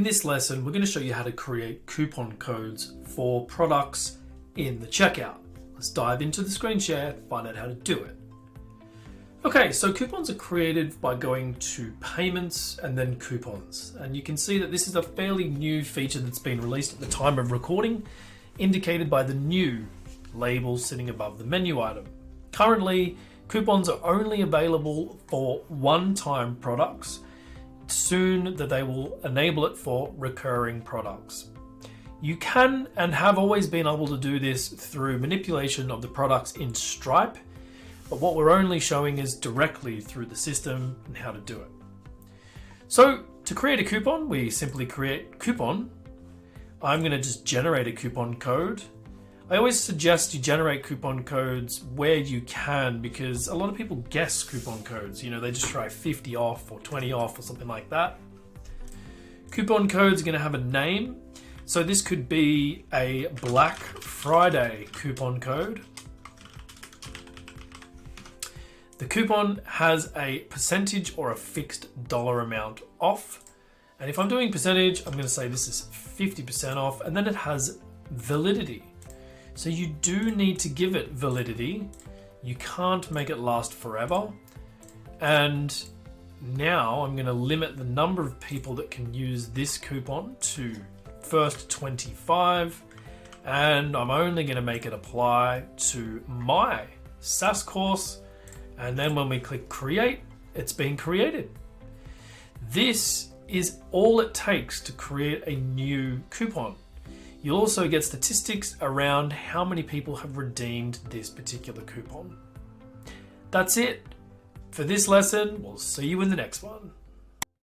In this lesson, we're going to show you how to create coupon codes for products in the checkout. Let's dive into the screen share, find out how to do it. Okay, so coupons are created by going to payments and then coupons. And you can see that this is a fairly new feature that's been released at the time of recording, indicated by the new label sitting above the menu item. Currently, coupons are only available for one-time products. Soon that they will enable it for recurring products. You can and have always been able to do this through manipulation of the products in Stripe, but what we're only showing is directly through the system and how to do it. So to create a coupon, we simply create coupon. I'm going to just generate a coupon code. I always suggest you generate coupon codes where you can, because a lot of people guess coupon codes. You know, they just try 50 off or 20 off or something like that. Coupon codes are going to have a name. So this could be a Black Friday coupon code. The coupon has a percentage or a fixed dollar amount off. And if I'm doing percentage, I'm going to say this is 50% off, and then it has validity. So you do need to give it validity. You can't make it last forever. And now I'm going to limit the number of people that can use this coupon to first 25. And I'm only going to make it apply to my SaaS course. And then when we click create, it's been created. This is all it takes to create a new coupon. You'll also get statistics around how many people have redeemed this particular coupon. That's it for this lesson. We'll see you in the next one.